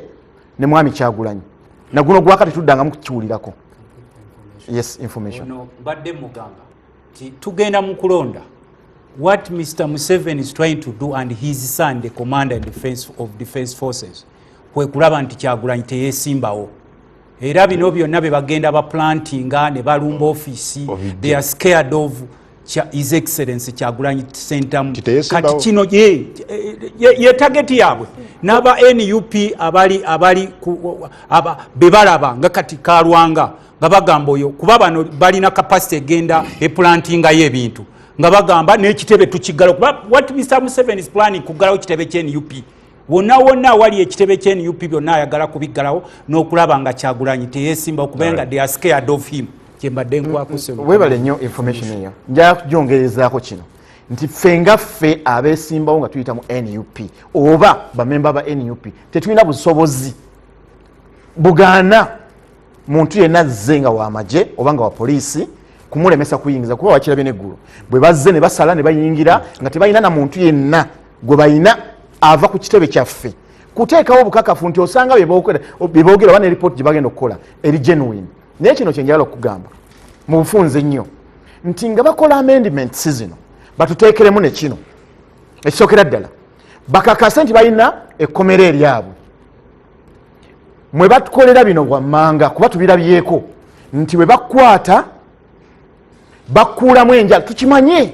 Speaker 4: ne Mwami Kyagulanyi na guno gwakati tuddangamu kukiwulirako. Yes, information.
Speaker 1: Badde mugamba ti tugenda mu kulonda what Mr. Museveni is trying to do and his son the commander in defense forces kwe kulaba nti Kyagulanyi teyesimbawo era bino byonna be bagenda baplantinga ne balumba office they are scared of His Excellency Kyagulanyi Ssentamu kati kino ye target yaabwe n'aba NUP abali bebalaba nga kati Kalwanga nga bagamba oyo kuba bano balina capacity egenda eplantinga y'ebintu nga bagamba n'ekitebe tukigala kuba what Mr. Museveni is planning kugalawo ekitebe ky'NUP wonna wali ekitebe ky'NUP byonna ayagala kubiggalawo n'okulaba nga Kyagulanyi teyeesimbawo kubanga they are scared of him. Kyembadde nkwakusema
Speaker 4: webale nnyo information eyo njala kugyongerezaako kino nti ffe nga ffe abeesimbawo nga tuyita mu NUP oba bamemba ba NUP tetulina busobozi bugaana muntu yenna azze nga wamagye oba nga wa poliisi kumulemesa kuyingiza kuba wakirabye n'eggulu bwe bazze ne basala ne bayingira nga tebalina na muntu yenna gwe balina ava ku kitebe kyaffe kuteekawo obukakafu nti osanga beboogera oba ne report gye bagenda okukola eri genuine. Naye kino kye njagala okugamba mu bufunze nnyo nti nga bakola amendments zino batuteekeremu ne kino ekisookera ddala bakakase nti balina ekkomera eryabwe mwe batukolera bino wammanga kuba tubirabyeko nti bwe bakwata bakkuulamu enjala tukimanye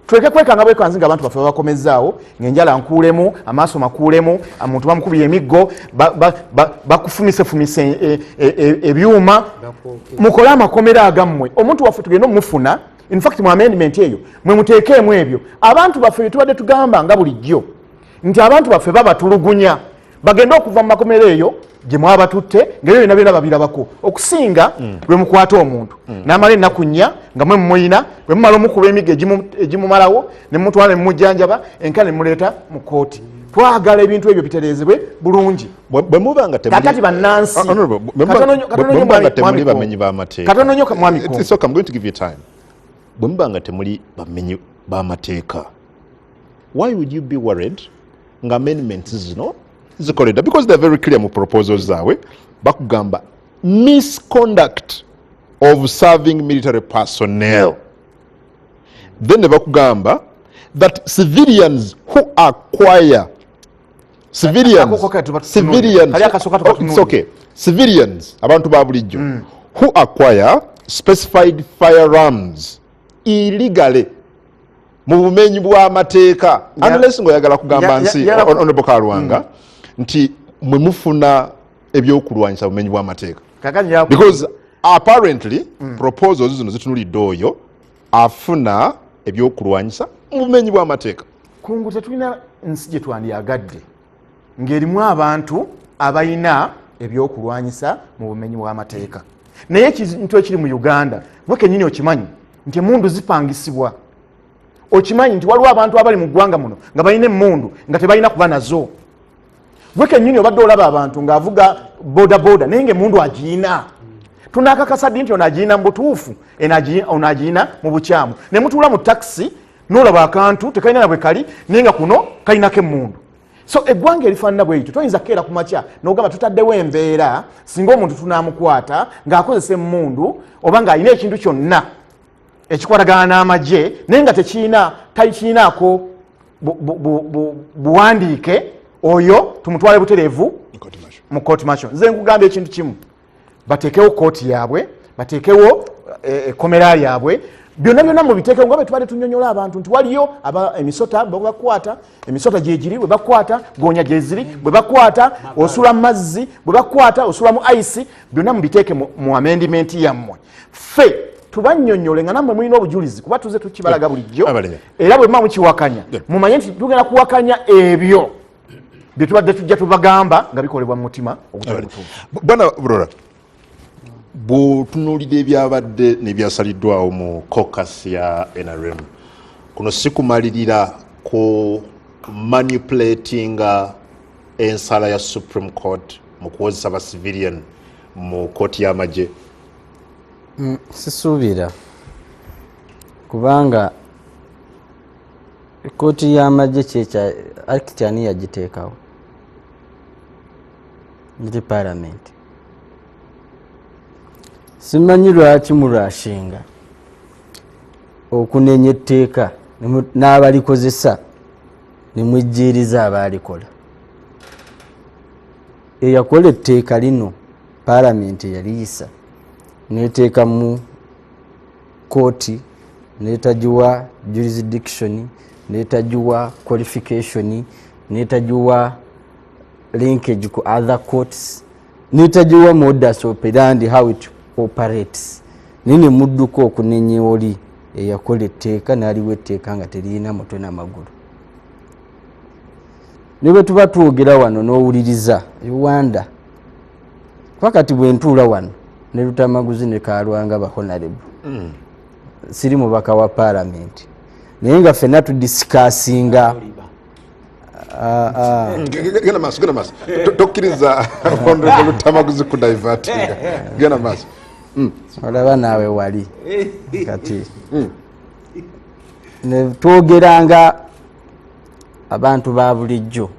Speaker 4: tuleke kwekanga bwekanzi nga abantu baffe babakomezaawo ng'enjala nkuulemu amaaso makuulemu omuntu bamukubye emiggo bakufumisefumise ebyuma mukole amakomera agammwe omuntu waffe tugenda omufuna in fact mu amendment eyo mwe muteekeemu ebyo abantu baffe bye tubadde tugamba nga bulijjo nti abantu baffe babatulugunya bagenda okuva mu makomera eyo gye mwabatutte ng'ebyo byonna byonna babirabako okusinga lwe mukwata omuntu n'amala ennaku nnya nga mwe mumuyina bwe mumala omukuba emigga egimumalawo ne mumutwala ne mumujjanjaba enka ne muleeta mu kooti. Twagala ebintu ebyo bitereezebwe bulungi
Speaker 2: bwe muba nga
Speaker 4: kakati bannansi
Speaker 2: temuli bamenyi b'amateeka
Speaker 4: katono nnyo mwami
Speaker 2: bwe muba nga temuli bamenyi b'amateeka why would you be worried nga amendments zino zikoledda because they're very clear mu proposals zaabwe bakugamba misconduct of serving military personnel then ne bakugamba that civilians who acquire civilians abantu ba bulijjo who acquire specified firearms illegally mu bumenyi bw'amateeka unless ng'oyagala kugamba nsi Honorable Kalwanga nti mwe mufuna ebyokulwanyisa bumenyi bw'amateeka because apparently proposals zino zitunulidde oyo afuna ebyokulwanyisa mu bumenyi bw'amateeka.
Speaker 4: Kungu tetulina nsi gye twandyagadde ng'erimu abantu abalina ebyokulwanyisa mu bumenyi bw'amateeka naye ekintu ekiri mu Uganda bwe kennyini okimanyi nti emundu zipangisibwa okimanyi nti waliwo abantu abali mu ggwanga muno nga balina emmundu nga tebalina kuba nazo. Gwe kennyini obadde olaba abantu ng'avuga bodaboda naye ng'emmundu agiina. Tunakakasa ddi nti ono agiina mu butuufu ono agiina mu bukyamu. Ne mutuula mu takisi n'olaba akantu tekalina na bwe kali naye nga kuno kalinako emmundu. So eggwanga erifaanana bwe lityo toyinza kukeera ku makya n'ogamba tutaddewo embeera singa omuntu tunaamukwata ng'akozesa emmundu oba ng'alina ekintu kyonna ekikwatagana n'amagye naye nga takiinaako buwandiike oyo tumutwale butereevu mu court martial. Nze nkugambye ekintu kimu, bateekewo kooti yaabwe, bateekewo ekkomera yaabwe, byonna mubiteekewo nga bwe tubadde tunyonyola abantu nti waliyo emisota bwe bakwata, emisota gyegiri bwe bakwata, goonya gyeziri bwe bakwata, osula mu mazzi bwe bakwata, osula mu ice, byonna mubiteeke mu amendment yammwe. Ffe tubanyonyole nga nammwe mulina obujulizi kuba tuze tukibalaga bulijjo era bwe mma mukiwakanya mumanye nti tugenda kuwakanya ebyo bye tubadde tujja tubagamba nga bikolebwa mu mutima ogutumutuufu.
Speaker 2: Bwana Burora, bw'otunuulira ebyabadde n'ebyasaliddwawo mu caucus ya NRM, kuno si kumalirira ku manipulatinga ensala ya Supreme Court mu kuwozesa ba civilian mu kooti y'amagye?
Speaker 5: Sisuubira kubanga kooti y'amagye kyekya act ani yagiteekawo nti parliament. Simanyi lwaki mulwashinga okunenya etteeka n'abalikozesa ne mujjiiriza abaalikola. Eyakola etteeka lino parliament yaliyisa neteeka mu kooti netagiwa jurisdiction netagiwa qualification netagiwa linkage ku other courts netagiwa modus operandi how it operates. Nini mudduko okunenya oli eyakola etteeka n'aliwo etteeka nga terina mutwe n'amagulu. Ne bwe tuba twogera wano n'owuliriza Uganda fakati bwe ntuula wano ne Lutamaguzi ne Kalwanga ba honorable siri mubaka wa parliament naye nga ffenna tudisikasinga
Speaker 2: gena maaso tokkiriza honorable Lutamaguzi ku divertinga gena maaso
Speaker 5: olaba naawe wali kati ne twogeranga abantu ba bulijjo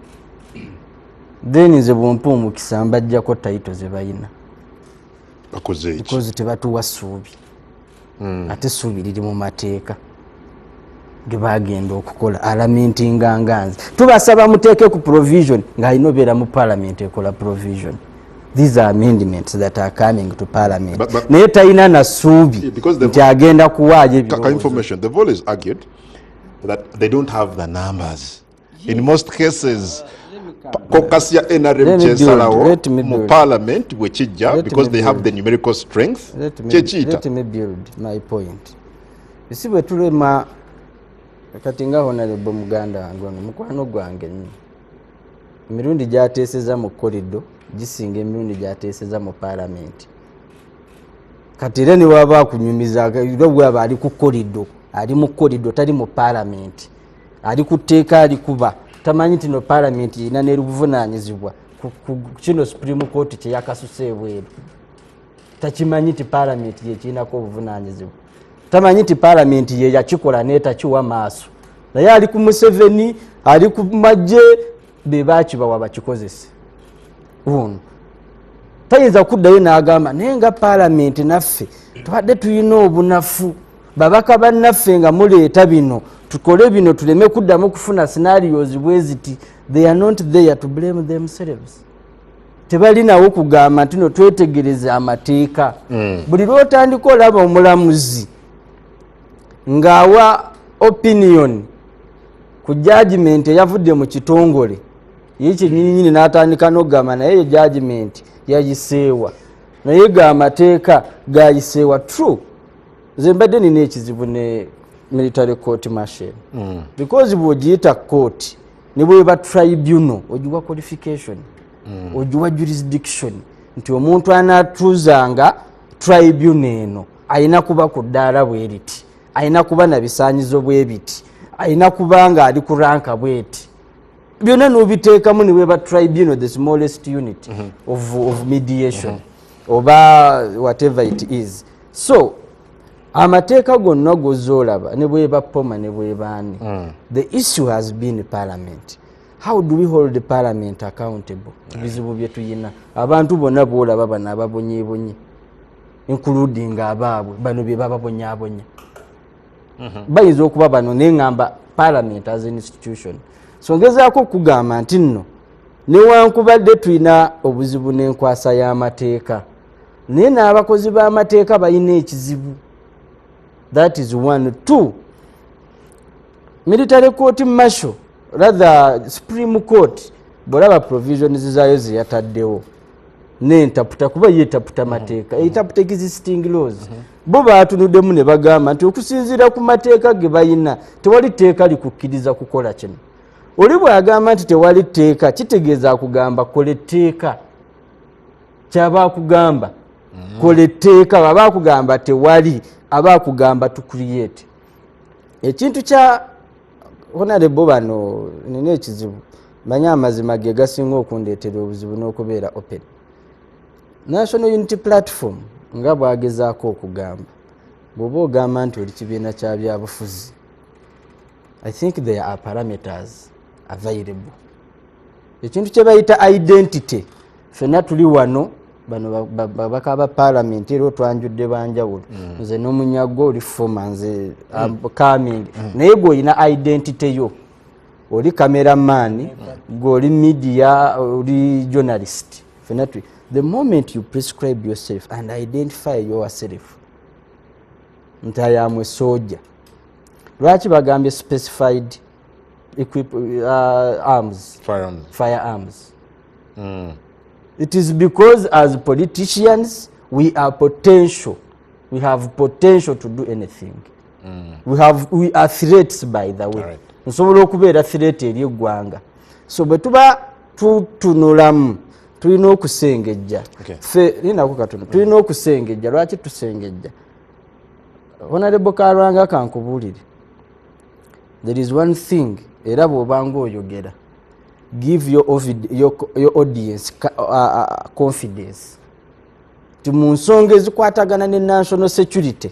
Speaker 5: then nze bwompa omukisa mbajjako tayito ze balina because tebatuwa ssuubi ate essuubi liri mu mateeka ge bagenda okukola alamentinga nganzi. Tubasaba muteeke ku provision ng'alina obeera mu parliament ekola provision. These are amendments that are coming to parliament. Naye talina na ssuubi nti agenda kuwaayo
Speaker 2: information. They've always argued that they don't have the numbers. In most cases caucus ya NRM kyesalawo mu parliament wekijja because they have the numerical strength.
Speaker 5: Let me build my point. Isi bwe tulema kati nga honorable muganda wange ono mukwano gwange nnyo emirundi gyateeseza mu korido gisinga emirundi gyateeseza mu parliament. Kati era ne waba akunyumiza bwaba ali ku korido ali mu korido tali mu parliament ali ku tteeka ali kuba tamanyi nti no parliament ina n'ebuvunaanyizibwa kino Supreme Court kye yakasuse ebweru. Takimanyi nti parliament ye kirinako obuvunaanyizibwa. Tamanyi nti parliament ye yakikola n'etakiwa maaso. Naye ali ku Museveni ali ku magye be baakibawa bakikozese. Ono tayinza kuddayo n'agamba naye nga parliament naffe tubadde tulina obunafu babaka bannaffe nga muleeta bino tukole bino tuleme kuddamu kufuna scenarios bwe ziti. They are not there to blame themselves. Tebalinawo kugamba nti no twetegereze amateeka. Buli lwotandika olaba omulamuzi ng'awa opinion ku judgment eyavudde mu kitongole ye kyennyini n'atandika n'ogamba naye judgment yagiseewa naye g'amateeka gayiseewa. True, nze mbadde nina ekizibu ne military court martial because bw'ogiyita court ne bweba tribunal ogiwa qualification ogiwa jurisdiction nti omuntu anaatuuzanga tribunal eno alina kuba ku ddaala bwe riti, alina kuba na bisaanyizo bwe biti, ayina kubanga ali ku ranka bweti byonna n'obiteekamu ne weba tribunal the smallest unit of mediation oba whatever it is. So amateeka gonna gozoolaba ne bweba poma ne bwebaani the issue has been parliament. How do we hold the parliament accountable? Bizibu bye tuyina abantu bonna boolaba bano ababonyeebonye including abaabwe bano bye bababonyaabonya bayinza okuba bano neŋŋamba parliament as an institution. So ngezaako okugamba nti nno newankubadde tulina obuzibu n'enkwasa y'amateeka naye n'abakozi b'amateeka balina ekizibu. That is one. Two, military court martial rather Supreme Court bolaba provisions zaayo zeyataddewo n'entaputa kuba yeetaputa mateeka etaputa existing laws bo baatunuddemu ne bagamba nti okusinziira ku mateeka ge bayina tewali tteeka likukkiriza kukola kino. Oli bw'agamba nti tewali tteeka kitegeeza akugamba kola etteeka kyaba akugamba kola etteeka baba akugamba tewali aba akugamba to create. Ekintu kya honorable bano nina ekizibu manya amazima ge gasinga okundeetera obuzibu n'okubeera open. National Unity Platform nga bwagezaako okugamba bw'oba ogamba nti oli kibiina kya byabufuzi I think there are parameters available. Ekintu kye bayita identity ffenna tuli wano bano babaka ba parliament era otwanjudde banjawulo nze n'omunyago oli former nze coming naye gwe olina identity yo oli cameraman gwe oli media oli journalist ffenna tuli. The moment you prescribe yourself and identify yourself nti I am a soldier, lwaki bagambye specified arms, firearms. It is because as politicians we are potential, we have potential to do anything. We are threats by the way. Nsobola okubeera threat eri eggwanga. So bwe tuba tutunulamu tulina okusengejja ffe linako katono tulina okusengejja. Lwaki tusengejja? Honorable Karwanga kankubuulire, there is one thing era bw'obanga oyogera give your audience confidence ti mu nsonga ezikwatagana ne national security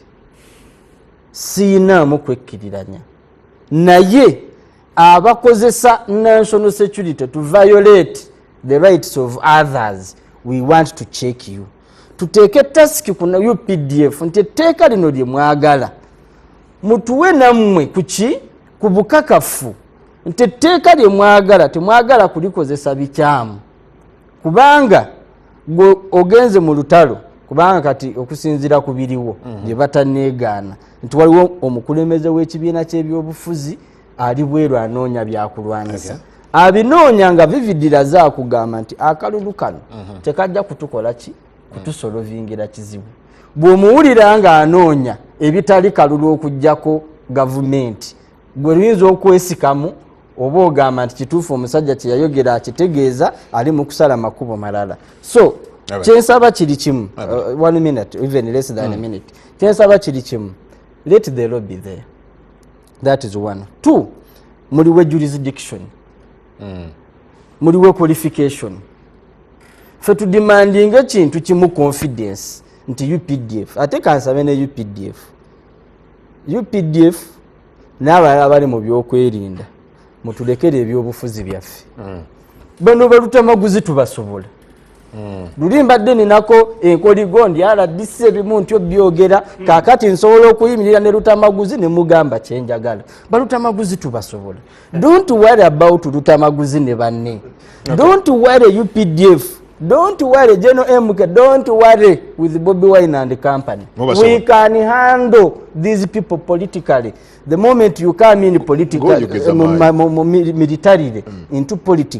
Speaker 5: siinaamu kwekkiriranya naye abakozesa national security to violate the rights of others we want to check you. Tuteeke task kuna UPDF nti etteeka lino lye mwagala mutuwe nammwe kuki ku bukakafu nti etteeka lye mwagala temwagala kulikozesa bikyamu kubanga gwe ogenze mu lutalo kubanga kati okusinziira ku biriwo bye bataneegaana nti waliwo omukulembeze w'ekibiina ky'ebyobufuzi ali bweru anoonya byakulwanyisa abinoonya nga vividira zaakugamba nti akalulu kano tekajja kutukola ki kutusolovingira kizibu. Bw'omuwulira nga anoonya ebitali kalulu okujjako gavumenti gwe luyinza okwesikamu oba ogamba nti kituufu omusajja kye yayogera akitegeeza ali mu kusala makubo malala. So kyensaba kiri kimu 1 minute even less than a minute. Kyensaba kiri kimu, let the law be there. That is one. Two, muliwe jurisdiction, muliwe qualification. Fe tudemandinga ekintu kimu confidence nti UPDF ate kansabe ne UPDF n'abalala bali mu byokwerinda mutulekere ebyobufuzi byaffe. Bano balutamaguzi tubasobola. Luli mbadde ninako enkoligondi RDC ebimu ntyo byogera kakati nsobola okuyimirira ne lutamaguzi ne mugamba kyenjagala. Balutamaguzi tubasobola. Don't worry about lutamaguzi ne banne. Don't worry UPDF. Don't worry General MK. Don't worry with Bobby Wine and the company. We can handle these people politically. The moment you come in politically, militarily into politics,